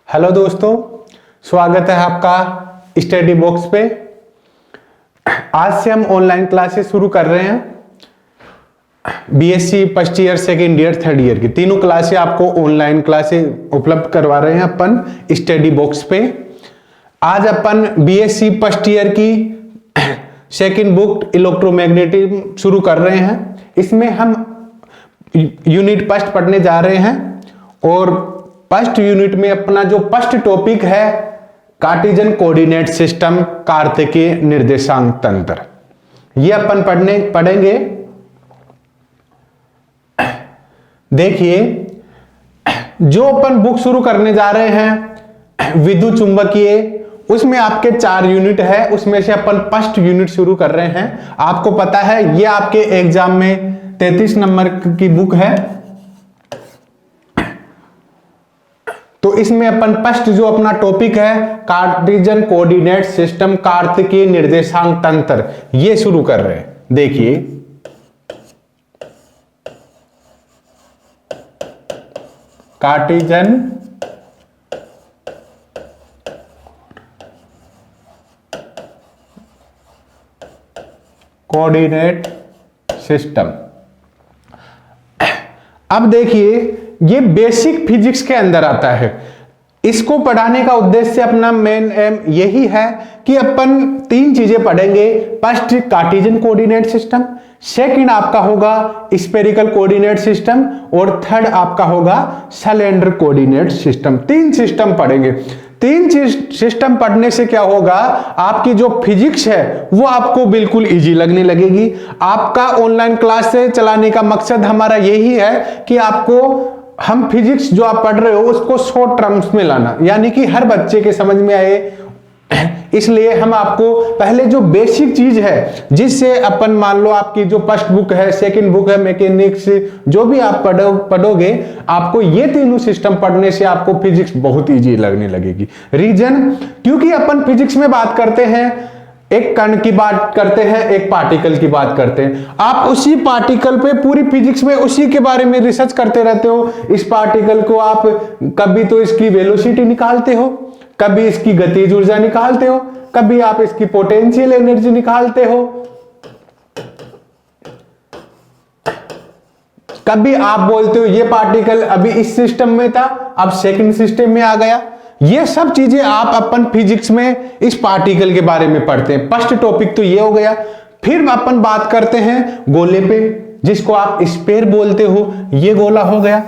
Hello दोस्तों, स्वागत है आपका स्टडी बॉक्स पे। आज से हम ऑनलाइन क्लासेस शुरू कर रहे हैं। BSc first year, second year, third year की तीनों क्लासें आपको ऑनलाइन क्लासेस उपलब्ध करवा रहे हैं अपन स्टडी बॉक्स पे। आज अपन बीएससी फर्स्ट ईयर की सेकेंड बुक इलेक्ट्रोमैग्नेटिज्म शुरू कर रहे हैं। इसमें हम यूनिट फर्स्ट पढ़ने जा रहे हैं और फर्स्ट यूनिट में अपना जो फर्स्ट टॉपिक है कार्टेशियन कोऑर्डिनेट सिस्टम, कार्तिकीय निर्देशांक तंत्र, ये अपन पढ़ेंगे। देखिए, जो अपन बुक शुरू करने जा रहे हैं विद्युत चुंबकीय, उसमें आपके 4 यूनिट है। उसमें से अपन फर्स्ट यूनिट शुरू कर रहे हैं। आपको पता है ये आपके एग्जाम में 33 नंबर की बुक है। तो इसमें अपन फर्स्ट जो अपना टॉपिक है कार्टेशियन कोऑर्डिनेट सिस्टम, कार्तिकीय निर्देशांक तंत्र, ये शुरू कर रहे हैं। देखिए, कार्टेशियन कोऑर्डिनेट सिस्टम। अब देखिए, ये बेसिक फिजिक्स के अंदर आता है। इसको पढ़ाने का उद्देश्य अपना मेन एम यही है कि अपन 3 चीजें पढ़ेंगे। First Cartesian coordinate system, second आपका होगा स्फेरिकल कोऑर्डिनेट सिस्टम और थर्ड आपका होगा सिलेंडर कोऑर्डिनेट सिस्टम। 3 सिस्टम पढ़ेंगे। 3 सिस्टम पढ़ने से क्या होगा, आपकी जो फिजिक्स है वो आपको बिल्कुल इजी लगने लगेगी। आपका ऑनलाइन क्लास से चलाने का मकसद हमारा यही है कि आपको हम फिजिक्स जो आप पढ़ रहे हो उसको शॉर्ट टर्म्स में लाना, यानी कि हर बच्चे के समझ में आए। इसलिए हम आपको पहले जो बेसिक चीज है, जिससे अपन मान लो आपकी जो फर्स्ट बुक है, सेकंड बुक है मैकेनिक्स, जो भी आप पढ़ोगे, आपको ये तीनों सिस्टम पढ़ने से आपको फिजिक्स बहुत इजी लगने लगेगी। रीजन, क्योंकि अपन फिजिक्स में बात करते हैं, एक कण की बात करते हैं, एक पार्टिकल की बात करते हैं। आप उसी पार्टिकल पे पूरी फिजिक्स में उसी के बारे में रिसर्च करते रहते हो। इस पार्टिकल को आप कभी तो इसकी वेलोसिटी निकालते हो, कभी इसकी गतिज ऊर्जा निकालते हो, कभी आप इसकी पोटेंशियल एनर्जी निकालते हो, कभी आप बोलते हो ये पार्टिकल अभी इस सिस्टम में था, अब सेकंड सिस्टम में आ गया। ये सब चीजें आप अपन फिजिक्स में इस पार्टिकल के बारे में पढ़ते हैं। फर्स्ट टॉपिक तो ये हो गया। फिर अपन बात करते हैं गोले पे, जिसको आप स्फीयर बोलते हो। ये गोला हो गया।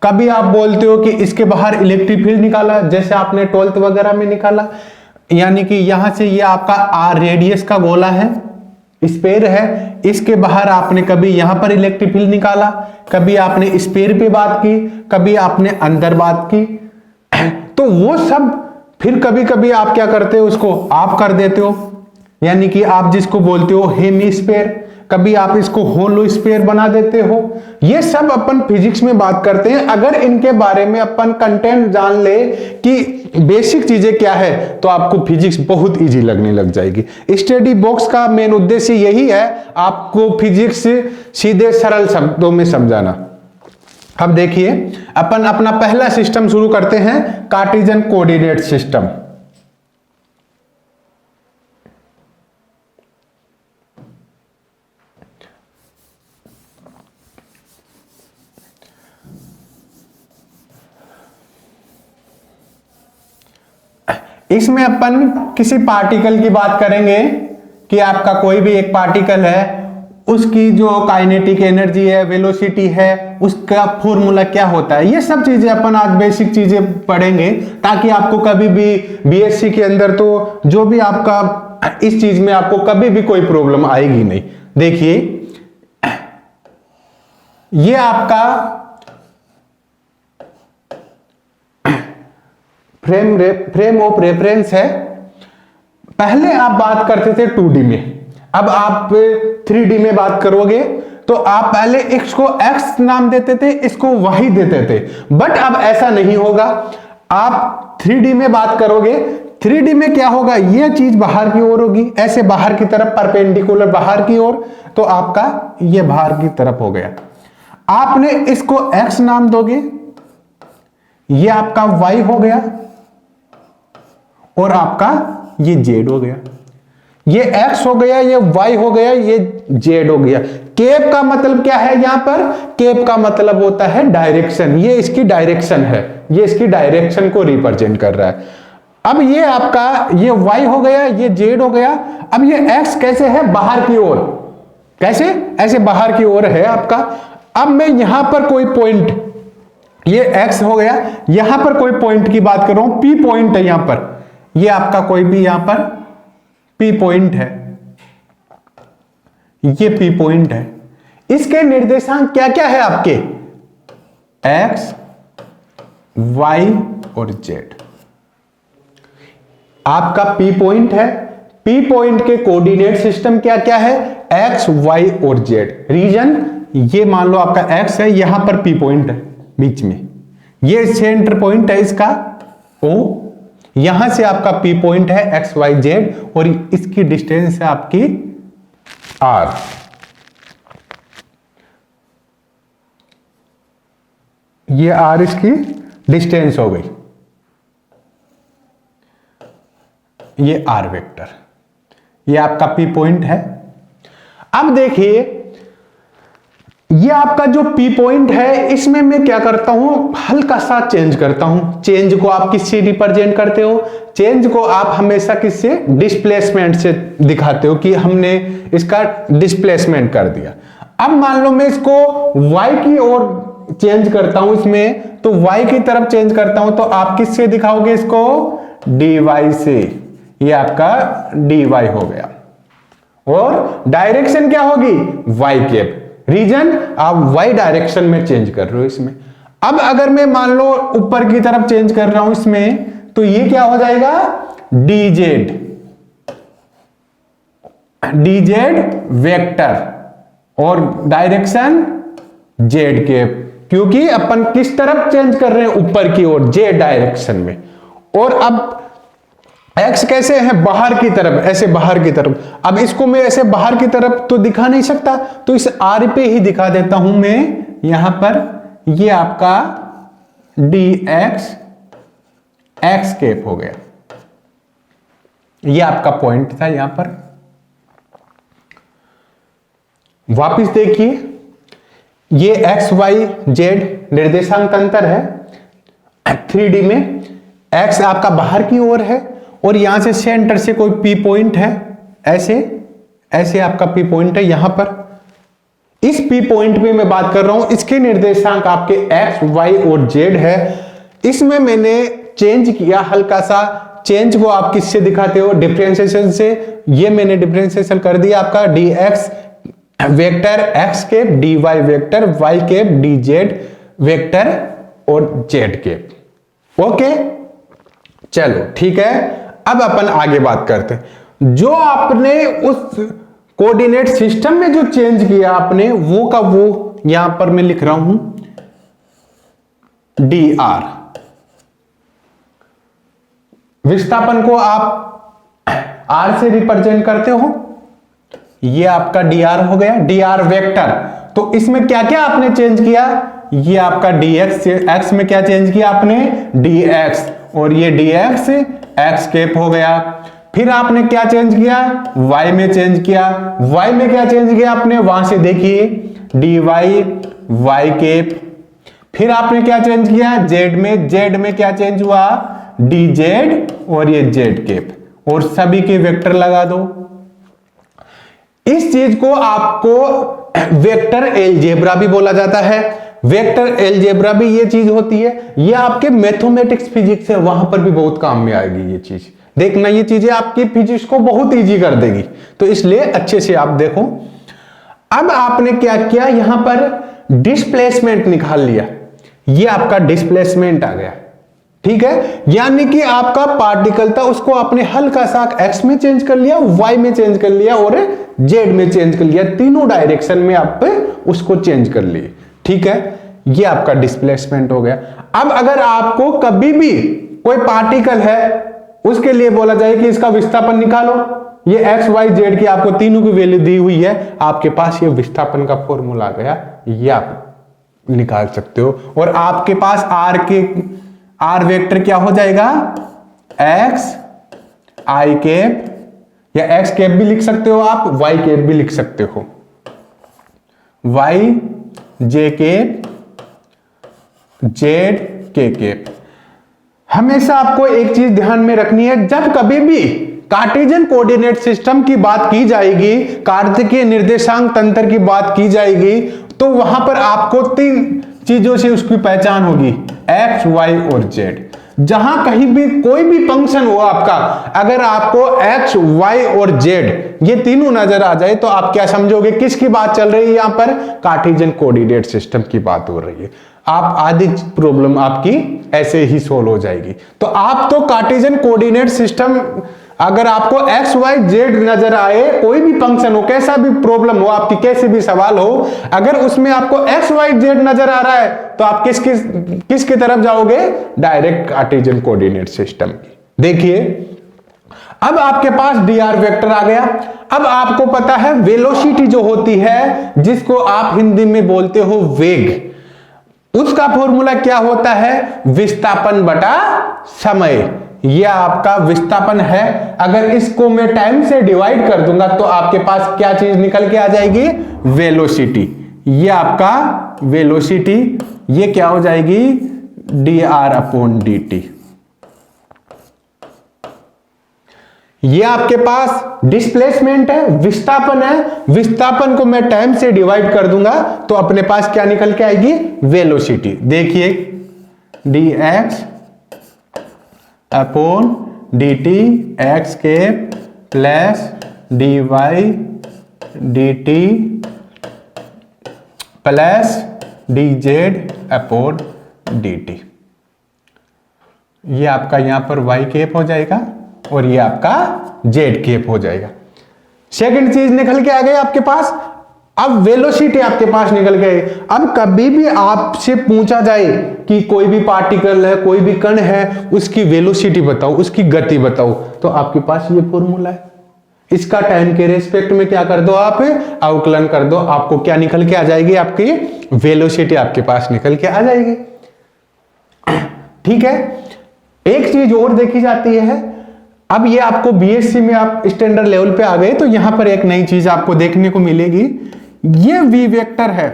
कभी आप बोलते हो कि इसके बाहर इलेक्ट्रिक फील्ड निकाला, जैसे आपने 12th वगैरह में निकाला, यानी कि यहां से ये आपका आर रेडियस का गोला है, स्फीयर है। इसके बाहर आपने कभी यहां पर इलेक्ट्रिक फील्ड निकाला, कभी आपने स्फीयर पे बात की, कभी आपने अंदर बात की। तो वो सब फिर कभी कभी आप क्या करते हो, उसको आप कर देते हो, यानी कि आप जिसको बोलते हो हेमीस्फीयर, कभी आप इसको होलोस्फीयर बना देते हो। ये सब अपन फिजिक्स में बात करते हैं। अगर इनके बारे में अपन कंटेंट जान ले कि बेसिक चीजें क्या है, तो आपको फिजिक्स बहुत इजी लगने लग जाएगी। स्टडी बॉक्स का मेन उद्देश्य यही है, आपको फिजिक्स सीधे सरल शब्दों में समझाना। अब देखिए, अपन अपना पहला सिस्टम शुरू करते हैं, कार्टेशियन कोऑर्डिनेट सिस्टम। इसमें अपन किसी पार्टिकल की बात करेंगे कि आपका कोई भी एक पार्टिकल है, उसकी जो काइनेटिक एनर्जी है, वेलोसिटी है, उसका फॉर्मूला क्या होता है। ये सब चीजें अपन आज बेसिक चीजें पढ़ेंगे, ताकि आपको कभी भी बीएससी के अंदर तो जो भी आपका इस चीज में आपको कभी भी कोई प्रॉब्लम आएगी नहीं। देखिए, ये आपका फ्रेम ऑफ रेफरेंस है। पहले आप बात करते थे 2D में, अब आप 3D में बात करोगे तो आप पहले x को x नाम देते थे, इसको y देते थे, बट अब ऐसा नहीं होगा। आप 3D में बात करोगे, 3D में क्या होगा, यह चीज बाहर की ओर होगी, ऐसे बाहर की तरफ परपेंडिकुलर बाहर की ओर, तो आपका यह बाहर की तरफ हो गया। आपने इसको x नाम दोगे, ये आपका y हो गया, और आपका ये जेड हो गया, ये एक्स हो गया, ये वाई हो गया, ये जेड हो गया। केप का मतलब क्या है यहां पर? केप का मतलब होता है डायरेक्शन, ये इसकी डायरेक्शन है, ये इसकी डायरेक्शन को रिप्रेजेंट कर रहा है। अब ये आपका ये y हो गया, ये z हो गया। अब ये x कैसे है? बाहर की ओर, कैसे? ऐसे बाहर की ओर है आपका। अब मैं यहां पर कोई पॉइंट, ये x हो गया, यहां पर कोई पॉइंट की बात कर रहा हूं, p पॉइंट है यहां पर, ये आपका कोई भी यहां पर p पॉइंट है, ये p पॉइंट है। इसके निर्देशांक क्या क्या है आपके? x, y और z। आपका P पॉइंट है, P पॉइंट के कोऑर्डिनेट सिस्टम क्या क्या है? X, Y और Z। रीजन ये मान लो आपका X है, यहां पर P पॉइंट है बीच में, ये सेंटर पॉइंट है इसका O, यहां से आपका P पॉइंट है X, Y, Z और इसकी डिस्टेंस है आपकी R। ये R इसकी डिस्टेंस हो गई, ये आर वेक्टर, ये आपका पी पॉइंट है। अब देखिए ये आपका जो पी पॉइंट है, इसमें मैं क्या करता हूं, हल्का सा चेंज करता हूं। चेंज को आप किससे रिप्रेजेंट करते हो? चेंज को आप हमेशा किससे? डिस्प्लेसमेंट से दिखाते हो कि हमने इसका डिस्प्लेसमेंट कर दिया। अब मान लो मैं इसको वाई की ओर चेंज करता हूं, इसमें तो वाई की तरफ चेंज करता हूं, तो आप किससे दिखाओगे इसको? डी वाई से, ये आपका dy हो गया। और डायरेक्शन क्या होगी? y cap. रीजन आप y डायरेक्शन में चेंज कर रहे हो इसमें। अब अगर मैं मान लो ऊपर की तरफ चेंज कर रहा हूं इसमें, तो ये क्या हो जाएगा? dz, dz वेक्टर और डायरेक्शन z कैप, क्योंकि अपन किस तरफ चेंज कर रहे हैं? ऊपर की ओर, z डायरेक्शन में। और अब x कैसे है? बाहर की तरफ, ऐसे बाहर की तरफ। अब इसको मैं ऐसे बाहर की तरफ तो दिखा नहीं सकता, तो इस r पे ही दिखा देता हूं मैं यहां पर। ये आपका dx x कैप हो गया, ये आपका पॉइंट था यहां पर। वापिस देखिए, ये x y z निर्देशांक अंतर है 3D में। x आपका बाहर की ओर है और यहां से सेंटर से कोई P पॉइंट है, ऐसे ऐसे आपका P पॉइंट है यहां पर। इस P पॉइंट पे मैं बात कर रहा हूं, इसके निर्देशांक आपके x, y और z है। इसमें मैंने चेंज किया हल्का सा। चेंज को आप किससे दिखाते हो? डिफरेंशिएशन से। ये मैंने डिफरेंशिएशन कर दिया आपका dx vector x cap, dy vector y cap, dz vector और z कैप। ओके, चलो ठीक है। अब अपन आगे बात करते हैं। जो आपने उस कोऑर्डिनेट सिस्टम में जो चेंज किया आपने, वो का वो यहां पर मैं लिख रहा हूं dr। विस्थापन को आप r से रिप्रेजेंट करते हो, ये आपका dr हो गया, dr वेक्टर। तो इसमें क्या क्या आपने चेंज किया? ये आपका dx, x में क्या चेंज किया आपने? dx, और ये dx x कैप हो गया। फिर आपने क्या चेंज किया? y में चेंज किया। y में क्या चेंज किया आपने? वहां से देखिए dy y कैप। फिर आपने क्या चेंज किया? z में क्या चेंज हुआ? dz और ये z कैप, और सभी के वेक्टर लगा दो। इस चीज को आपको वेक्टर अलजेब्रा भी बोला जाता है। वेक्टर अलजेब्रा भी ये चीज होती है, ये आपके मैथमेटिक्स फिजिक्स है, वहां पर भी बहुत काम में आएगी ये चीज। देखना, ये चीजें आपकी फिजिक्स को बहुत इजी कर देगी, तो इसलिए अच्छे से आप देखो। अब आपने क्या किया? यहां पर डिस्प्लेसमेंट निकाल लिया, ये आपका डिस्प्लेसमेंट आ गया, ठीक है। यानी कि आपका पार्टिकल था, उसको आपने हल्का सा x में चेंज कर लिया, y में चेंज कर लिया और z में चेंज कर लिया। तीनों डायरेक्शन में आप उसको चेंज कर लिए, ठीक है। ये आपका डिस्प्लेसमेंट हो गया। अब अगर आपको कभी भी कोई पार्टिकल है, उसके लिए बोला जाए कि इसका विस्थापन निकालो, ये x y z की आपको तीनों की वैल्यू दी हुई है, आपके पास ये विस्थापन का फॉर्मूला आ गया, ये आप निकाल सकते हो। और आपके पास r वेक्टर क्या हो जाएगा? x आई कैप, या एक्स कैप भी लिख सकते हो आप, वाई कैप भी लिख सकते हो, वाई जे कैप, जेड के कैप। हमेशा आपको एक चीज ध्यान में रखनी है, जब कभी भी कार्टेशियन कोऑर्डिनेट सिस्टम की बात की जाएगी, कार्तिकीय निर्देशांक तंत्र की बात की जाएगी, तो वहां पर आपको 3 चीजों से उसकी पहचान होगी, एक्स, वाई और जेड। जहां कहीं भी कोई भी फंक्शन हो आपका, अगर आपको एक्स, वाई और जेड ये तीनों नजर आ जाए तो आप क्या समझोगे, किसकी बात चल रही है, यहां पर कार्टेशियन कोऑर्डिनेट सिस्टम की बात हो रही है। आप आधी प्रॉब्लम आपकी ऐसे ही सोल्व हो जाएगी। तो आप तो कार्टेशियन कोऑर्डिनेट सिस्टम, अगर आपको एक्स, वाई, जेड नजर आए, कोई भी फंक्शन हो, कैसा भी प्रॉब्लम हो आपकी, कैसे भी सवाल हो, अगर उसमें आपको एक्स, वाई, जेड नजर आ रहा है तो आप किसकी तरफ जाओगे, डायरेक्ट कार्टेशियन कोऑर्डिनेट सिस्टम की। देखिए अब आपके पास dr वेक्टर आ गया। अब आपको पता है वेलोसिटी जो होती है, जिसको आप हिंदी में बोलते हो वेग, उसका फॉर्मूला क्या होता है, विस्थापन बटा समय। यह आपका विस्थापन है। अगर इसको मैं टाइम से डिवाइड कर दूंगा तो आपके पास क्या चीज निकल के आ जाएगी, वेलोसिटी। यह आपका वेलोसिटी, ये क्या हो जाएगी, dr/dt। ये आपके पास डिस्प्लेसमेंट है, विस्थापन है। विस्थापन को मैं टाइम से डिवाइड कर दूंगा तो अपने पास क्या निकल के आएगी, वेलोसिटी। देखिए dx/dt, x cap plus dy/dt plus dz/dt। ये आपका यहां पर y कैप हो जाएगा और ये आपका जेड कैप हो जाएगा। सेकंड चीज निकल के आ गई आपके पास। अब वेलोसिटी आपके पास निकल गए। अब कभी भी आपसे पूछा जाए कि कोई भी पार्टिकल है, कोई भी कण है, उसकी वेलोसिटी बताओ, उसकी गति बताओ, तो आपके पास ये फॉर्मूला है। इसका टाइम के रेस्पेक्ट में क्या कर दो, आप अवकलन कर दो, आपको क्या निकल के आ जाएगी, आपकी वेलोसिटी आपके पास निकल के आ जाएगी। ठीक है। एक चीज और देखी जाती है, अब ये आपको बीएससी में आप स्टैंडर्ड लेवल पे आ गए तो यहां पर एक नई चीज आपको देखने को मिलेगी, ये वी वेक्टर है।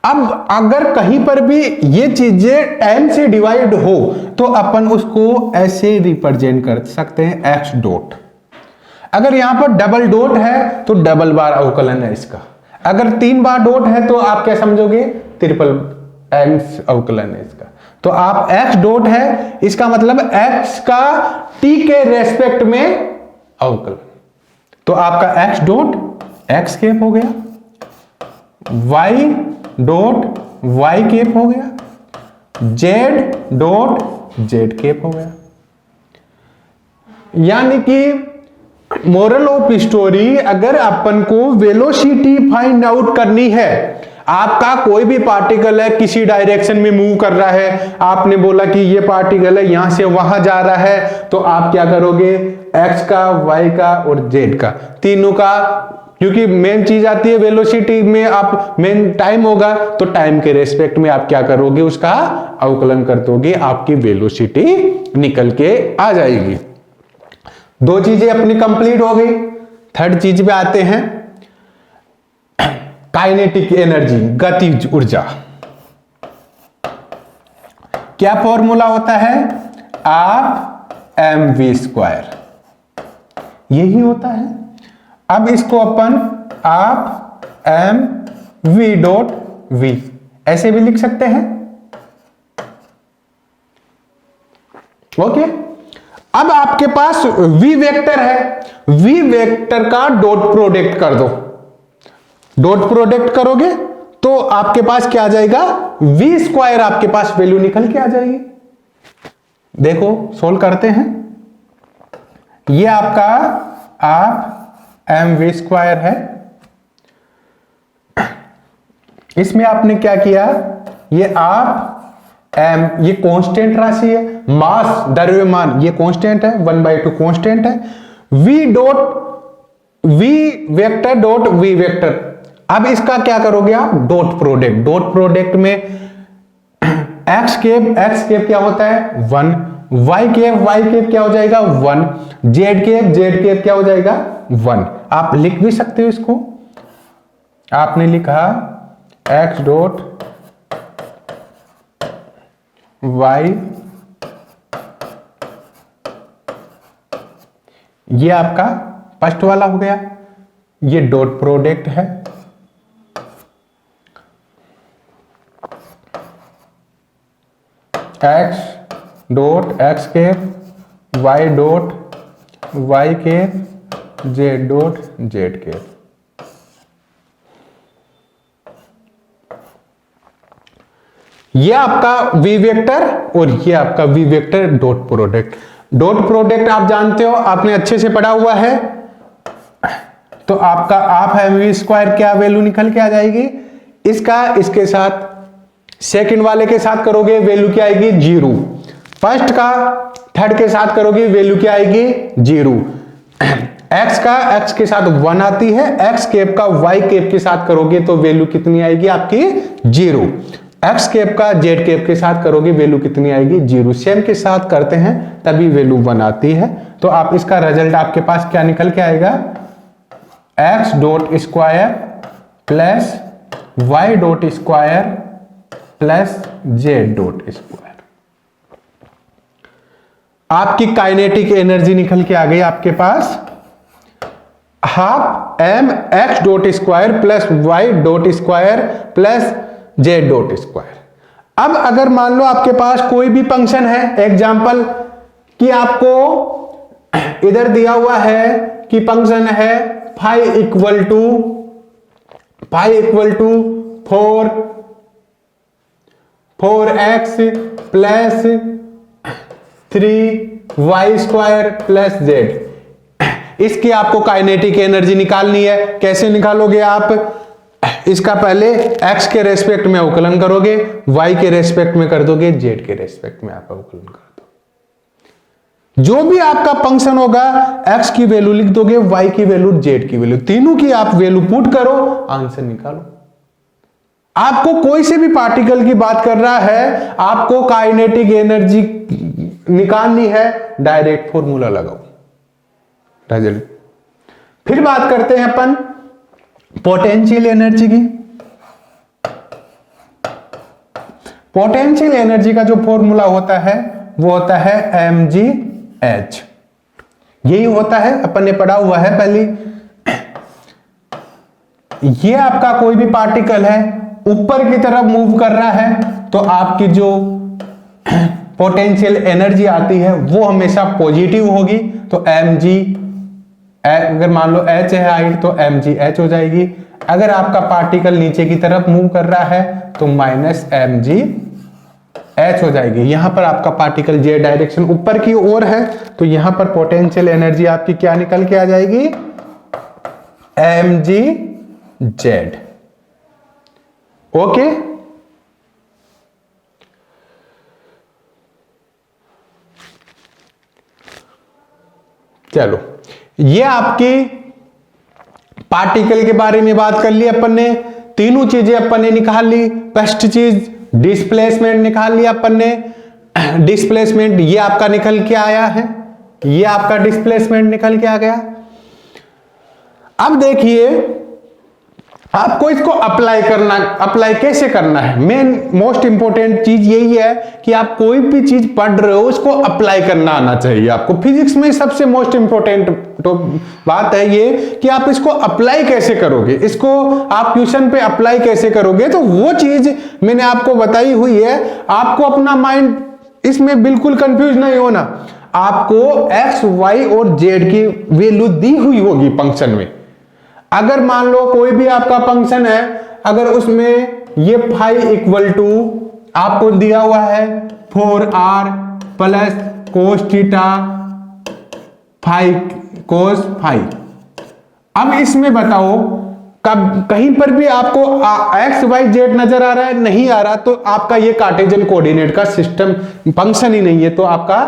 अब अगर कहीं पर भी ये चीजें टाइम से डिवाइड हो तो अपन उसको ऐसे रिप्रेजेंट कर सकते हैं, एक्स डॉट। अगर यहां पर डबल डॉट है तो डबल बार अवकलन है इसका। अगर 3 बार डॉट है तो आप क्या समझोगे, ट्रिपल टाइम्स अवकलन है इसका। तो आप x डॉट है, इसका मतलब x का t के रेस्पेक्ट में अवकलन। तो आपका x डॉट x कैप हो गया, y डॉट y कैप हो गया, z डॉट z कैप हो गया। यानी कि मोरल ऑफ स्टोरी, अगर अपन को वेलोसिटी फाइंड आउट करनी है, आपका कोई भी पार्टिकल है, किसी डायरेक्शन में मूव कर रहा है, आपने बोला कि ये पार्टिकल है यहां से वहां जा रहा है, तो आप क्या करोगे, x का, y का और z का, तीनों का, क्योंकि मेन चीज आती है वेलोसिटी में, आप मेन टाइम होगा तो टाइम के रेस्पेक्ट में आप क्या करोगे, उसका अवकलन कर दोगे, आपकी वेलोसिटी निकल के आ जाएगी। 2 चीजें अपनी कंप्लीट हो गई। थर्ड चीज पे आते हैं, काइनेटिक एनर्जी, गतिज ऊर्जा। क्या फॉर्मूला होता है, आप mv², यही होता है। अब इसको अपन आप mv डॉट v ऐसे भी लिख सकते हैं। ओके। अब आपके पास v वेक्टर है, v वेक्टर का डॉट प्रोडक्ट कर दो। डॉट प्रोडक्ट करोगे तो आपके पास क्या आ जाएगा, v², आपके पास वैल्यू निकल के आ जाएगी। देखो सोल्व करते हैं। ये आपका आप mv² है। इसमें आपने क्या किया, ये आप m, ये कांस्टेंट राशि है, मास द्रव्यमान ये कांस्टेंट है, 1/2 कांस्टेंट है, v dot v vector dot v vector. अब इसका क्या करोगे आप, डॉट प्रोडक्ट। डॉट प्रोडक्ट में एक्स केप क्या होता है 1, वाई केप क्या हो जाएगा 1, जेड केप क्या हो जाएगा 1। आप लिख भी सकते हो इसको, आपने लिखा एक्स डॉट वाई, ये आपका फर्स्ट वाला हो गया, ये डॉट प्रोडक्ट है, x dot x cap, y dot y cap, z dot z cap. ये आपका वी वेक्टर और ये आपका v vector dot product. Dot product आप जानते हो, आपने अच्छे से पढ़ा हुआ है, तो आपका आप है वी स्क्वायर क्या वैल्यू निकल के आ जाएगी, इसका इसके साथ सेकंड वाले के साथ करोगे वैल्यू क्या आएगी 0, फर्स्ट का थर्ड के साथ करोगे वैल्यू क्या आएगी 0, एक्स का एक्स के साथ 1 आती है, एक्स केप का वाई केप के साथ करोगे तो वैल्यू कितनी आएगी आपकी 0, एक्स केप का जेड केप के साथ करोगे वैल्यू कितनी आएगी 0, सेम के साथ करते हैं तभी वैल्यू 1 आती है। तो आप इसका रिजल्ट आपके पास क्या निकल के आएगा, x dot square plus y dot square plus z dot square. आपकी काइनेटिक एनर्जी निकल के आ गई आपके पास half m x dot square plus y dot square plus z dot square. अब अगर मान लो आपके पास कोई भी फंक्शन है, एग्जांपल कि आपको इधर दिया हुआ है कि फंक्शन है phi equal to 4x plus 3y square plus z. इसकी आपको काइनेटिक एनर्जी निकालनी है। कैसे निकालोगे आप, इसका पहले x के रेस्पेक्ट में अवकलन करोगे, y के रेस्पेक्ट में कर दोगे, z के रेस्पेक्ट में आप अवकलन कर दो। जो भी आपका फंक्शन होगा x की वैल्यू लिख दोगे, y की वैल्यू, z की वैल्यू, तीनों की आप वैल्यू पुट करो, आंसर निकालो। आपको कोई से भी पार्टिकल की बात कर रहा है, आपको काइनेटिक एनर्जी निकालनी है, डायरेक्ट फॉर्मूला लगाओ रिजल्ट। फिर बात करते हैं अपन पोटेंशियल एनर्जी की। पोटेंशियल एनर्जी का जो फॉर्मूला होता है वो होता है mgh। यही होता है, अपन ने पढ़ा हुआ है पहले। ये आपका कोई भी पार्टिकल है ऊपर की तरफ मूव कर रहा है तो आपकी जो पोटेंशियल एनर्जी आती है वो हमेशा पॉजिटिव होगी। तो mg, अगर मान लो h है हाइट तो mgh हो जाएगी। अगर आपका पार्टिकल नीचे की तरफ मूव कर रहा है तो माइनस mgh हो जाएगी। यहां पर आपका पार्टिकल j डायरेक्शन ऊपर की ओर है तो यहां पर पोटेंशियल एनर्जी आपकी क्या निकल के आ जाएगी, mgz। ओके, चलो ये आपकी पार्टिकल के बारे में बात कर ली अपन ने। तीनों चीजें अपन ने निकाल ली। फर्स्ट चीज डिस्प्लेसमेंट निकाल लिया अपन ने। डिस्प्लेसमेंट ये आपका निकल के आया है, ये आपका डिस्प्लेसमेंट निकल के आ गया। अब देखिए आपको इसको अप्लाई कैसे करना है। मेन मोस्ट इंपोर्टेंट चीज यही है कि आप कोई भी चीज पढ़ रहे हो उसको अप्लाई करना आना चाहिए आपको। फिजिक्स में सबसे मोस्ट इंपोर्टेंट तो बात है ये कि आप इसको अप्लाई कैसे करोगे, इसको आप ट्यूशन पे अप्लाई कैसे करोगे। तो वो चीज मैंने आपको बताई हुई है। आपको अपना माइंड इसमें बिल्कुल कंफ्यूज नहीं होना। आपको एक्स वाई और जेड की वैल्यू दी हुई होगी फंक्शन में। अगर मान लो कोई भी आपका फंक्शन है, अगर उसमें ये फाई इक्वल टू आपको दिया हुआ है 4r plus cos theta phi cos phi. अब इसमें बताओ कब कहीं पर भी आपको एक्स वाई जेड नजर आ रहा है, नहीं आ रहा, तो आपका ये कार्टेशियन कोऑर्डिनेट का सिस्टम फंक्शन ही नहीं है, तो आपका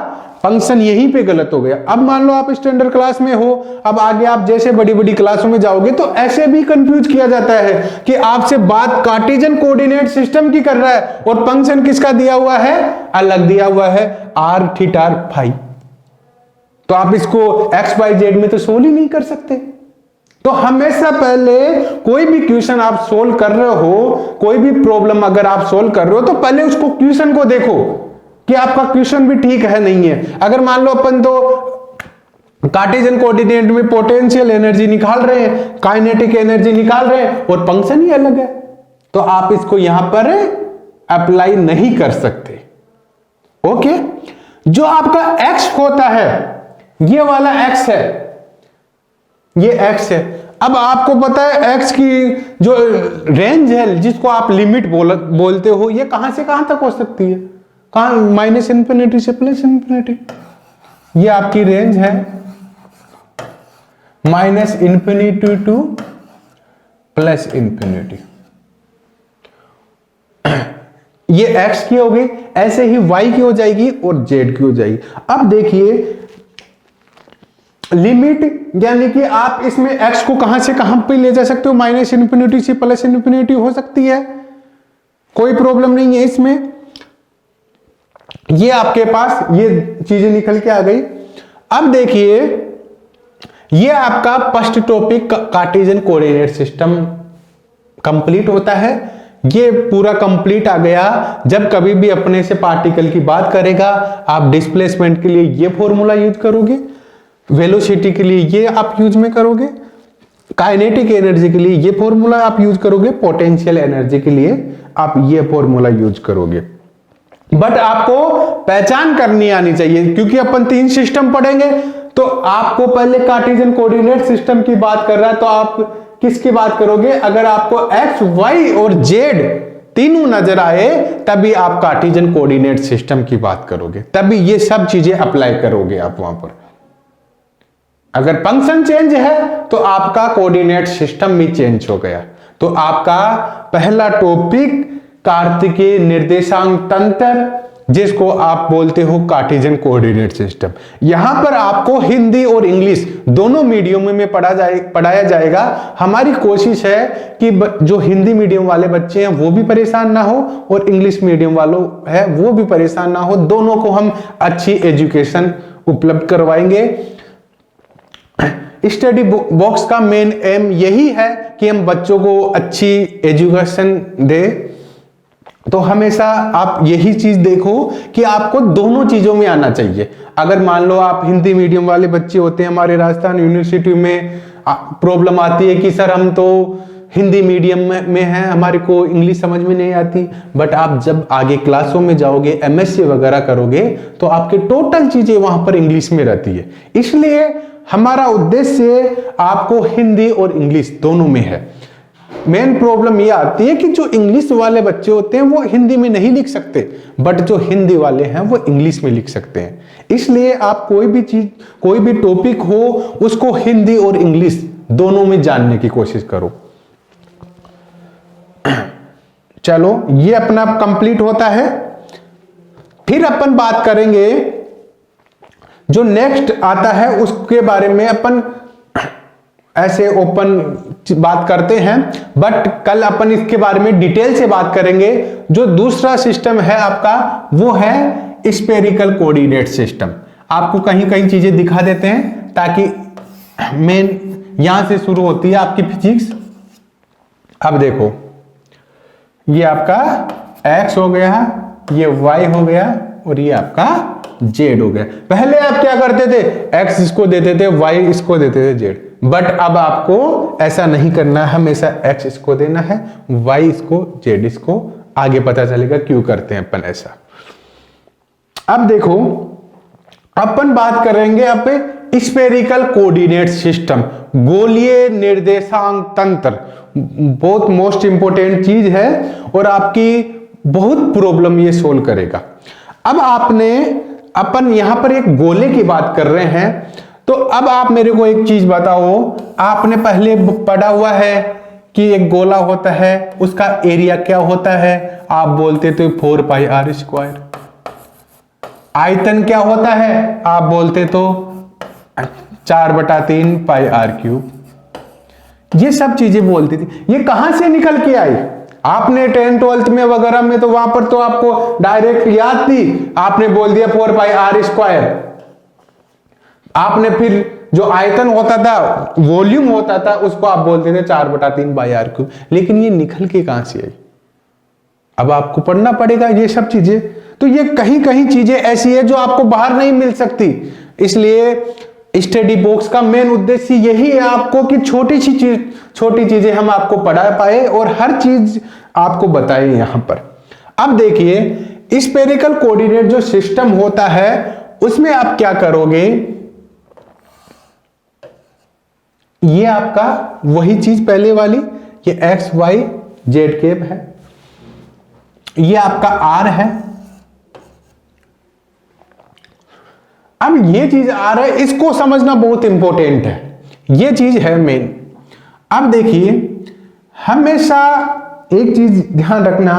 फंक्शन यहीं पे गलत हो गया। अब मान लो आप स्टैंडर्ड क्लास में हो, अब आगे आप जैसे बड़ी बड़ी क्लासों में जाओगे तो ऐसे भी कंफ्यूज किया जाता है कि आपसे बात कार्टेशियन कोऑर्डिनेट सिस्टम की कर रहा है और फंक्शन किसका दिया हुआ है, अलग दिया हुआ है, r थीटा फाई। तो आप इसको x y z में तो सोल्व ही नहीं कर सकते। तो हमेशा पहले कोई भी क्वेश्चन आप सोल्व कर रहे हो, कोई भी प्रॉब्लम अगर आप सोल्व कर रहे हो तो पहले उसको क्वेश्चन को देखो कि आपका क्वेश्चन भी ठीक है नहीं है। अगर मान लो अपन तो कार्टेशियन कोऑर्डिनेट में पोटेंशियल एनर्जी निकाल रहे हैं, काइनेटिक एनर्जी निकाल रहे हैं और फंक्शन ही अलग है, तो आप इसको यहां पर अप्लाई नहीं कर सकते। ओके, जो आपका x होता है, ये वाला x है, ये x है। अब आपको पता है x की जो रेंज है, जिसको आप लिमिट बोलते हो, ये कहां से कहां तक हो सकती है, कहां, माइनस इंफिनिटी से प्लस इंफिनिटी। ये आपकी रेंज है minus infinity two plus infinity. ये x की होगी, ऐसे ही y की हो जाएगी और z की हो जाएगी। अब देखिए लिमिट, यानी कि आप इसमें x को कहां से कहां पे ले जा सकते हो, माइनस इंफिनिटी से प्लस इंफिनिटी हो सकती है, कोई प्रॉब्लम नहीं है इसमें। ये आपके पास ये चीजें निकल के आ गई। अब देखिए ये आपका first topic Cartesian coordinate system complete होता है। ये पूरा कंप्लीट आ गया। जब कभी भी अपने से पार्टिकल की बात करेगा, आप डिस्प्लेसमेंट के लिए ये फॉर्मूला यूज करोगे, वेलोसिटी के लिए ये आप यूज में करोगे, काइनेटिक एनर्जी के लिए ये फॉर्मूला आप यूज करोगे, पोटेंशियल एनर्जी के लिए आप ये फॉर्मूला यूज करोगे। बट आपको पहचान करनी आनी चाहिए, क्योंकि अपन 3 सिस्टम पढ़ेंगे। तो आपको पहले कार्टेशियन कोऑर्डिनेट सिस्टम की बात कर रहा है, तो आप किसकी बात करोगे, अगर आपको x, y और z तीनों नजर आए तभी आप कार्टेशियन कोऑर्डिनेट सिस्टम की बात करोगे, तभी ये सब चीजें अप्लाई करोगे आप वहां पर। अगर फंक्शन चेंज है तो आपका कोऑर्डिनेट सिस्टम भी चेंज हो गया। तो आपका पहला टॉपिक कार्तिकीय निर्देशांक तंत्र, जिसको आप बोलते हो कार्टेशियन कोऑर्डिनेट सिस्टम। यहां पर आपको हिंदी और इंग्लिश दोनों मीडियम में पढ़ाया जाएगा। हमारी कोशिश है कि जो हिंदी मीडियम वाले बच्चे हैं वो भी परेशान ना हो और इंग्लिश मीडियम वालों है वो भी परेशान ना हो, दोनों को हम अच्छी एजुकेशन उपलब्ध करवाएंगे। स्टडी बॉक्स का मेन एम यही है कि हम बच्चों को अच्छी एजुकेशन दें। तो हमेशा आप यही चीज देखो कि आपको दोनों चीजों में आना चाहिए। अगर मान लो आप हिंदी मीडियम वाले बच्चे होते हैं, हमारे राजस्थान यूनिवर्सिटी में प्रॉब्लम आती है कि सर हम तो हिंदी मीडियम में हैं, हमारे को इंग्लिश समझ में नहीं आती। बट आप जब आगे क्लासों में जाओगे, एमएससी वगैरह करोगे, तो आपके टोटल चीजें वहां पर इंग्लिश में रहती है। इसलिए हमारा उद्देश्य आपको हिंदी और इंग्लिश दोनों में है। मेन प्रॉब्लम ये आती है कि जो इंग्लिश वाले बच्चे होते हैं वो हिंदी में नहीं लिख सकते, बट जो हिंदी वाले हैं वो इंग्लिश में लिख सकते हैं। इसलिए आप कोई भी चीज, कोई भी टॉपिक हो, उसको हिंदी और इंग्लिश दोनों में जानने की कोशिश करो। चलो ये अपना कंप्लीट होता है। फिर अपन बात करेंगे जो नेक्स्ट आता है उसके बारे में अपन ऐसे ओपन बात करते हैं, बट कल अपन इसके बारे में डिटेल से बात करेंगे। जो दूसरा सिस्टम है आपका वो है स्फेरिकल कोऑर्डिनेट सिस्टम। आपको कहीं कहीं चीजें दिखा देते हैं ताकि मेन यहां से शुरू होती है आपकी फिजिक्स। अब देखो ये आपका x हो गया, ये y हो गया और ये आपका z हो गया। पहले आप क्या करते थे, x इसको देते थे, y इसको देते थे, z। बट अब आपको ऐसा नहीं करना है, हमेशा x इसको देना है, y इसको, z इसको। आगे पता चलेगा क्यों करते हैं अपन ऐसा। अब देखो अपन बात करेंगे अब स्फेरिकल कोऑर्डिनेट सिस्टम, गोलीय निर्देशांक तंत्र। बहुत मोस्ट इंपोर्टेंट चीज है और आपकी बहुत प्रॉब्लम ये सोल्व करेगा। अब अपन यहां पर एक गोले की बात कर रहे हैं, तो अब आप मेरे को एक चीज बताओ, आपने पहले पढ़ा हुआ है कि एक गोला होता है, उसका एरिया क्या होता है, आप बोलते थे 4 पाई r स्क्वायर। आयतन क्या होता है, आप बोलते तो 4/3 पाई आर क्यूब, ये सब चीजें बोलती थी। ये कहां से निकल के आई, आपने 10th 12th में वगैरह में तो वहां पर तो आपको डायरेक्ट याद थी, आपने बोल दिया 4 पाई आर स्क्वायर। आपने फिर जो आयतन होता था, वॉल्यूम होता था, उसको आप बोलते थे 4/3 पाई आर क्यूब। लेकिन ये निकल के कहां से आई, अब आपको पढ़ना पड़ेगा ये सब चीजें। तो ये कहीं कहीं चीजें ऐसी है जो आपको बाहर नहीं मिल सकती। इसलिए स्टडी बॉक्स का मेन उद्देश्य यही है आपको कि छोटी चीजें हम आपको पढ़ा पाए और हर चीज आपको बताए यहां पर। अब देखिए स्फेरिकल कोऑर्डिनेट जो सिस्टम होता है उसमें आप क्या करोगे, ये आपका वही चीज पहले वाली, ये एक्स वाई जेड केप है, ये आपका आर है। अब ये चीज आर है, इसको समझना बहुत इंपॉर्टेंट है, ये चीज है मेन। अब देखिए हमेशा एक चीज ध्यान रखना,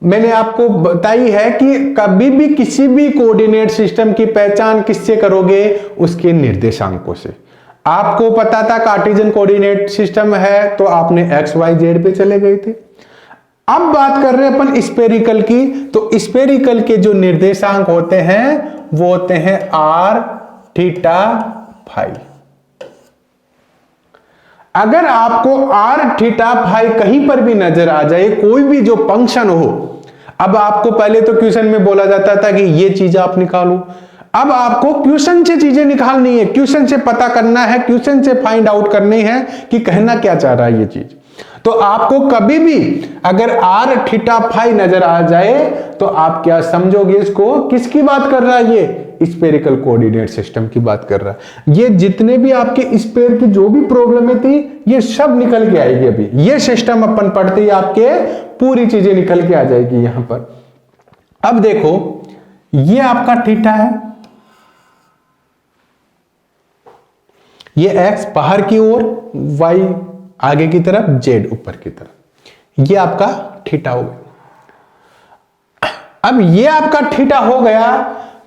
मैंने आपको बताई है कि कभी भी किसी भी कोऑर्डिनेट सिस्टम की पहचान किससे करोगे, उसके निर्देशांकों से। आपको पता था कार्टेशियन कोऑर्डिनेट सिस्टम है तो आपने एक्स वाई जेड पे चले गए थे। अब बात कर रहे हैं अपन स्फेरिकल की, तो स्फेरिकल के जो निर्देशांक होते हैं वो होते हैं आर थीटा फाई। अगर आपको आर थीटा फाई कहीं पर भी नजर आ जाए, कोई भी जो फंक्शन हो, अब आपको पहले तो क्वेश्चन में बोला जाता था कि ये चीज आप निकालो, अब आपको क्वेश्चन से चीजें निकालनी है, क्वेश्चन से पता करना है, क्वेश्चन से फाइंड आउट करनी है कि कहना क्या चाह रहा है ये चीज। तो आपको कभी भी अगर आर थीटा फाई नजर आ जाए तो आप क्या समझोगे, इसको किसकी बात कर रहा है, ये स्फेरिकल कोऑर्डिनेट सिस्टम की बात कर रहा है। ये जितने भी आपके स्फेयर की जो भी प्रॉब्लम थी ये सब निकल के आएगी। अभी ये सिस्टम अपन पढ़ते ही आपके पूरी चीजें निकल के आ जाएगी यहां पर। अब देखो ये आपका थीटा है, ये एक्स बाहर की ओर, वाई आगे की तरफ, जेड ऊपर की तरफ, ये आपका थीटा हो गया। अब ये आपका थीटा हो गया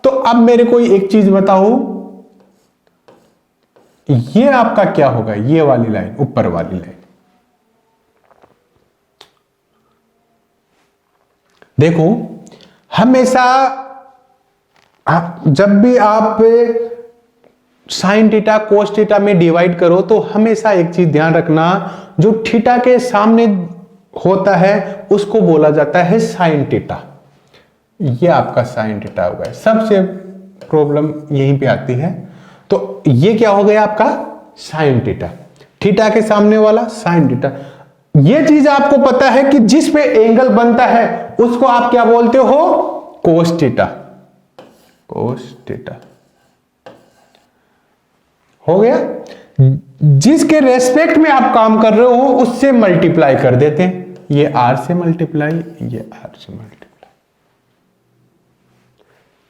तो अब मेरे को एक चीज बताओ, ये आपका क्या होगा, ये वाली लाइन, ऊपर वाली लाइन। देखो हमेशा जब भी आप साइन थीटा कोस थीटा में डिवाइड करो तो हमेशा एक चीज ध्यान रखना, जो थीटा के सामने होता है उसको बोला जाता है साइन थीटा। ये आपका साइन थीटा हो गया, सबसे प्रॉब्लम यहीं पे आती है। तो ये क्या हो गया आपका साइन थीटा, थीटा के सामने वाला साइन थीटा। ये चीज आपको पता है कि जिस पे एंगल बनता है उसको आप क्या बोलते हो, कोस थीटा। कोस थीटा हो गया, जिसके रेस्पेक्ट में आप काम कर रहे हो उससे मल्टीप्लाई कर देते हैं, ये आर से मल्टीप्लाई, ये आर से मल्टीप्लाई।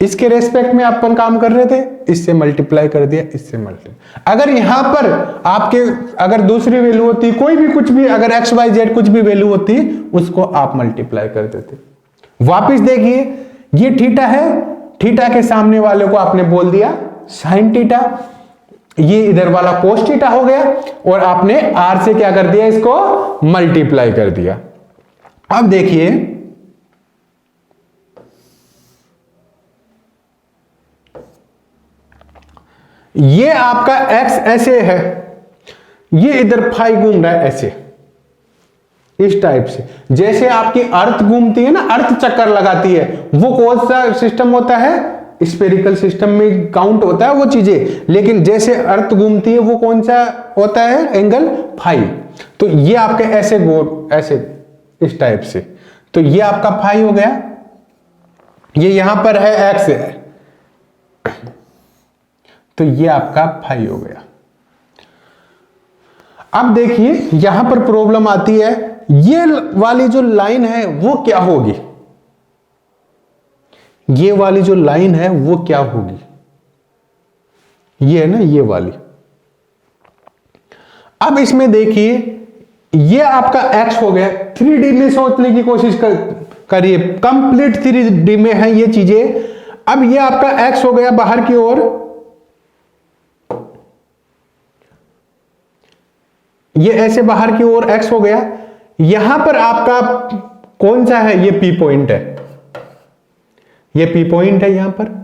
इसके रेस्पेक्ट में अपन काम कर रहे थे, इससे मल्टीप्लाई कर दिया, इससे मल्टीप्लाई। अगर यहां पर आपके अगर दूसरी वैल्यू होती, कोई भी कुछ भी, अगर एक्स वाई जेड कुछ भी वैल्यू होती, उसको आप मल्टीप्लाई कर देते। वापिस देखिए ये थीटा है, थीटा के सामने वाले को आपने बोल दिया साइन थीटा, ये इधर वाला कोस थीटा हो गया और आपने आर से क्या कर दिया, इसको मल्टीप्लाई कर दिया। अब देखिए ये आपका एक्स ऐसे है, ये इधर फाई घूम रहा है ऐसे, इस टाइप से, जैसे आपकी अर्थ घूमती है ना, अर्थ चक्कर लगाती है, वो कौन सा सिस्टम होता है, स्फेरिकल सिस्टम में काउंट होता है वो चीजें। लेकिन जैसे अर्थ घूमती है वो कौन सा होता है, एंगल फाई। तो ये आपके ऐसे गोल, ऐसे इस टाइप से, तो ये आपका फाई हो गया, ये यहां पर है एक्स है, तो ये आपका फाई हो गया। अब देखिए यहां पर प्रॉब्लम आती है, ये वाली जो लाइन है वो क्या होगी, ये वाली जो लाइन है वो क्या होगी, ये है ना ये वाली। अब इसमें देखिए ये आपका x हो गया, 3D में सोचने की कोशिश करिए, कंप्लीट 3D में है ये चीजें। अब ये आपका x हो गया बाहर की ओर, ये ऐसे बाहर की ओर x हो गया। यहां पर आपका कौन सा है, ये P पॉइंट है, ये P पॉइंट है यहां पर।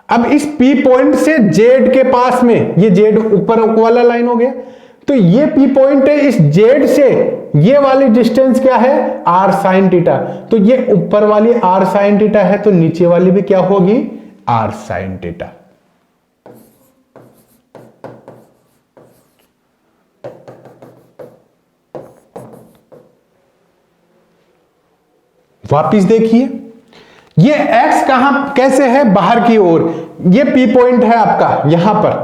अब इस P पॉइंट से Z के पास में, ये Z ऊपर वाला लाइन हो गया, तो ये P पॉइंट है, इस Z से ये वाली डिस्टेंस क्या है, r sin थीटा। तो ये ऊपर वाली r sin थीटा है, तो नीचे वाली भी क्या होगी, r sin थीटा। वापिस देखिए, ये x कहां कैसे है, बाहर की ओर, ये P पॉइंट है आपका यहां पर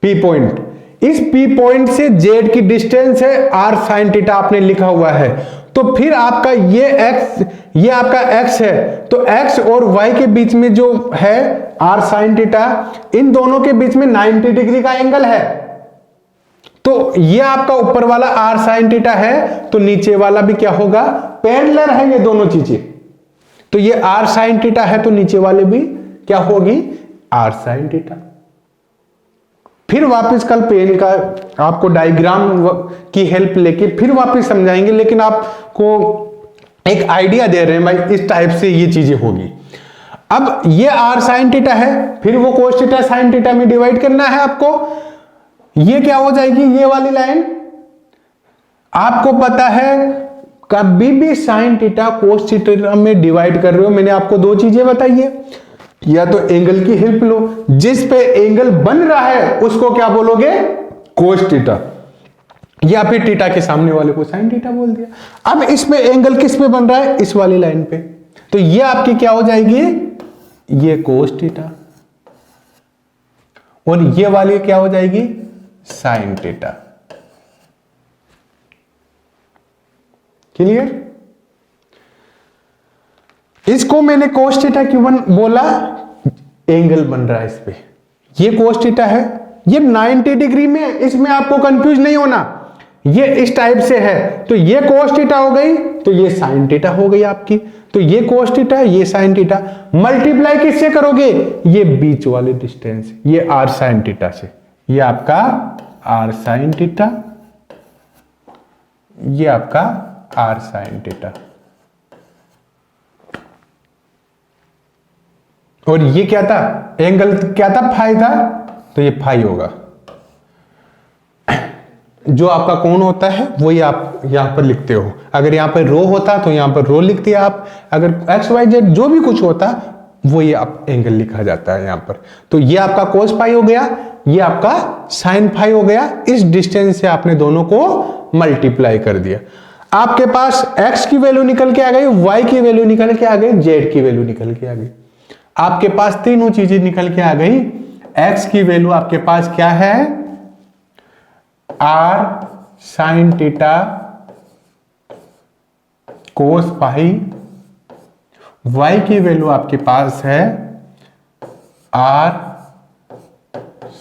P पॉइंट, इस P पॉइंट से Z की डिस्टेंस है r sin थीटा आपने लिखा हुआ है। तो फिर आपका ये x, ये आपका x है, तो x और y के बीच में जो है r sin थीटा, इन दोनों के बीच में 90 डिग्री का एंगल है। तो ये आपका ऊपर वाला r sin थीटा है, तो नीचे वाला भी क्या होगा, पैरेलल है ये दोनों चीजें। तो ये r sin थीटा है, तो नीचे वाले भी क्या होगी, r sin थीटा। फिर वापस कल पेन का आपको डायग्राम की हेल्प लेके फिर वापस समझाएंगे, लेकिन आपको एक आइडिया दे रहे हैं भाई इस टाइप से ये चीजें होगी। अब ये r sin थीटा है, फिर वो cos थीटा sin थीटा में डिवाइड करना है आपको। ये क्या हो जाएगी, ये वाली लाइन, आपको पता है कभी भी sin थीटा cos थीटा में डिवाइड कर रहे हो, मैंने आपको दो चीजें बताई है, या तो एंगल की हेल्प लो, जिस पे एंगल बन रहा है उसको क्या बोलोगे, cos थीटा, या फिर थीटा के सामने वाले को sin थीटा बोल दिया। अब इसमें एंगल किस पे बन रहा है, इस वाली लाइन पे, तो ये आपकी क्या हो जाएगी, ये cos थीटा, और ये वाली क्या हो जाएगी, sin थीटा। क्लियर? इसको मैंने cos थीटा क्यों बोला, एंगल बन रहा है इस पे, ये cos थीटा है, ये 90 डिग्री में, इसमें आपको कंफ्यूज नहीं होना, ये इस टाइप से है, तो ये cos थीटा हो गई, तो ये sin थीटा हो गई आपकी। तो ये cos थीटा, ये sin थीटा, मल्टीप्लाई किससे करोगे, ये बीच वाले डिस्टेंस, ये r sin थीटा से, ये आपका r sin थीटा, ये आपका r sin थीटा, और ये क्या था, एंगल क्या था, फाई था, तो ये फाई होगा। जो आपका कोण होता है वही आप यहां पर लिखते हो, अगर यहां पर रो होता तो यहां पर रो लिखते आप, अगर एक्स वाई जेड जो भी कुछ होता वही आप एंगल लिखा जाता है यहां पर। तो ये आपका कोस फाई हो गया, ये आपका साइन फाई हो गया, इस डिस्टेंस से आपने दोनों को मल्टीप्लाई कर दिया। आपके पास x की वैल्यू निकल के आ गई, y की वैल्यू निकल के आ गई, z की वैल्यू निकल के आ गई, आपके पास तीनों चीजें निकल के आ गई। x की वैल्यू आपके पास क्या है, r sin theta cos pi, y की वैल्यू आपके पास है r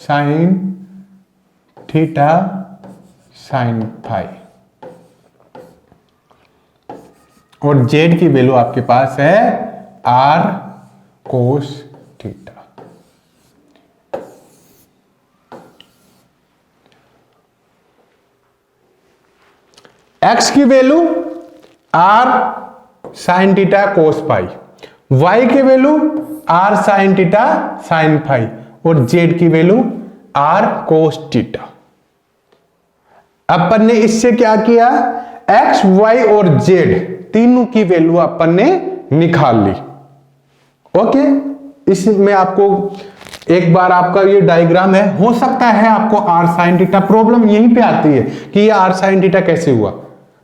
sin theta sin phi, और z की वैल्यू आपके पास है r कोस थीटा। x की value r sin theta cos pi, y की value r sin theta sin phi, और z की वैल्यू r कोस थीटा। अपन ने इससे क्या किया, x, y और z तीनों की वैल्यू अपन ने निकाल ली। ओके, इसमें आपको एक बार आपका ये डायग्राम है, हो सकता है आपको r sin थीटा प्रॉब्लम यहीं पे आती है कि ये r sin थीटा कैसे हुआ,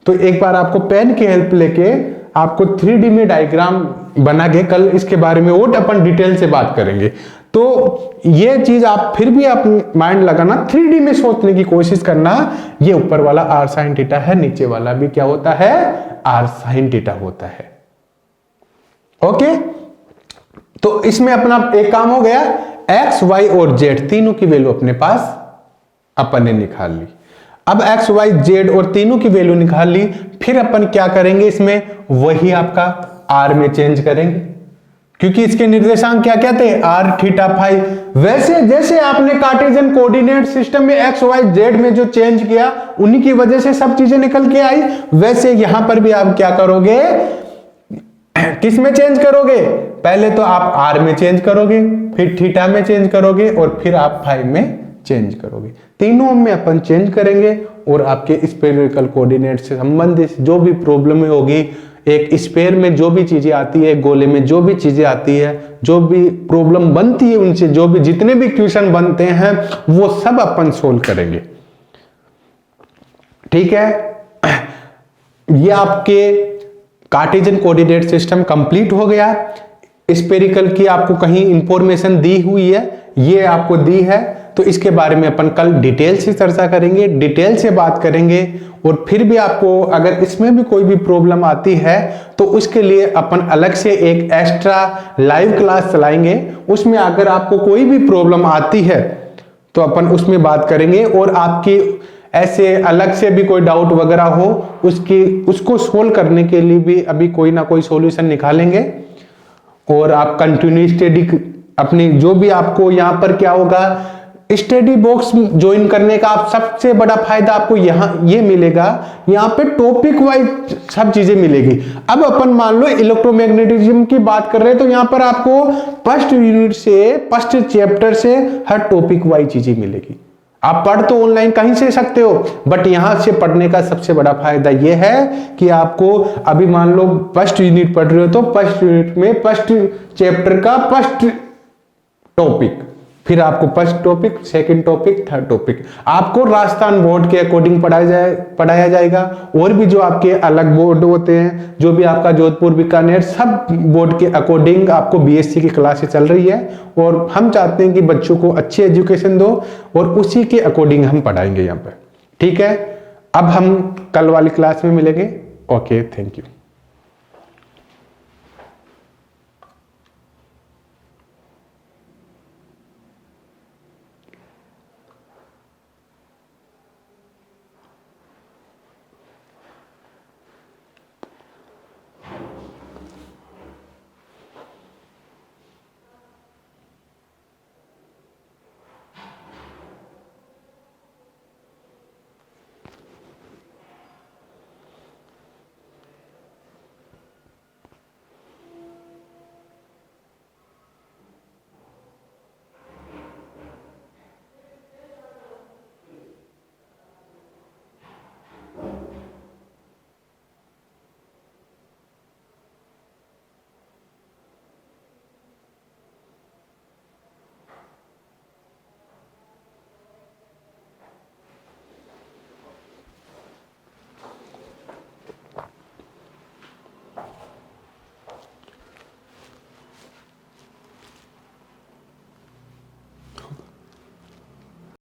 तो एक बार आपको पेन की हेल्प लेके आपको 3D में डायग्राम बना के कल इसके बारे में और अपन डिटेल से बात करेंगे। तो ये चीज आप फिर भी आप माइंड लगाना, 3D में सोचने की कोशिश करना, ये ऊपर वाला r sin थीटा है, नीचे वाला भी क्या होता है, r sin थीटा होता है। ओके, तो इसमें अपना एक काम हो गया, x, y और z तीनों की वैल्यू अपने पास अपन ने निकाल ली। अब x, y, z और तीनों की वैल्यू निकाल ली, फिर अपन क्या करेंगे, इसमें वही आपका r में चेंज करेंगे। क्योंकि इसके निर्देशांक क्या क्या थे, r, थीटा, फाई। वैसे जैसे आपने कार्टेशियन कोऑर्डिनेट सिस्टम में x, y, z में जो चेंज किया, उन्हीं की वजह से सब चीजें निकल के आई, वैसे यहां पर भी आप क्या करोगे, किस में चेंज करोगे, पहले तो आप r में चेंज करोगे, फिर थीटा में चेंज करोगे, और फिर आप फाई में चेंज करोगे। तीनों में अपन चेंज करेंगे और आपके स्फेरिकल कोऑर्डिनेट से संबंधित जो भी प्रॉब्लम होगी, एक स्फेयर में जो भी चीजें आती है, गोले में जो भी चीजें आती है, जो भी प्रॉब्लम बनती है, उनसे जो भी जितने भी क्वेश्चन बनते हैं वो सब अपन सोल्व करेंगे। ठीक है, ये आपके कार्टेशियन कोऑर्डिनेट सिस्टम कंप्लीट हो गया। स्फेरिकल की आपको कहीं इंफॉर्मेशन दी हुई है, ये आपको दी है, तो इसके बारे में अपन कल डिटेल से चर्चा करेंगे, डिटेल से बात करेंगे। और फिर भी आपको अगर इसमें भी कोई भी प्रॉब्लम आती है तो उसके लिए अपन अलग से एक एक्स्ट्रा लाइव क्लास चलाएंगे। उसमें अगर आपको कोई भी प्रॉब्लम आती है तो अपन उसमें बात करेंगे, और आपकी ऐसे अलग से भी कोई डाउट वगैरह हो उसको सोल्व करने के लिए भी अभी कोई ना कोई सॉल्यूशन निकालेंगे। और आप कंटिन्यू स्टडी अपनी जो भी आपको यहाँ पर क्या होगा, स्टडी बॉक्स ज्वाइन करने का आप सबसे बड़ा फायदा आपको यहाँ ये मिलेगा, यहाँ पे टॉपिक वाइज सब चीजें मिलेगी। अब अपन मान लो इलेक्ट्रोमैग्नेटिज्म की बात कर रहे हैं, तो यहाँ पर आपको फर्स्ट यूनिट से, फर्स्ट चैप्टर से हर टॉपिक वाइज चीजें मिलेगी। आप पढ़ तो ऑनलाइन कहीं से सकते हो, बट यहां से पढ़ने का सबसे बड़ा फायदा यह है कि आपको अभी मान लो फर्स्ट यूनिट पढ़ रहे हो तो फर्स्ट यूनिट में फर्स्ट चैप्टर का फर्स्ट टॉपिक, फिर आपको first topic, second topic, third topic आपको राजस्थान बोर्ड के अकॉर्डिंग पढ़ाया जाएगा। और भी जो आपके अलग बोर्ड होते हैं, जो भी आपका जोधपुर, बीकानेर, सब बोर्ड के अकॉर्डिंग आपको बीएससी की क्लासेस चल रही है, और हम चाहते हैं कि बच्चों को अच्छी एजुकेशन दो और उसी के अकॉर्डिंग हम पढ़ाएंगे यहाँ पर। ठीक है, अब हम कल वाली क्लास में मिलेंगे। Okay, thank you.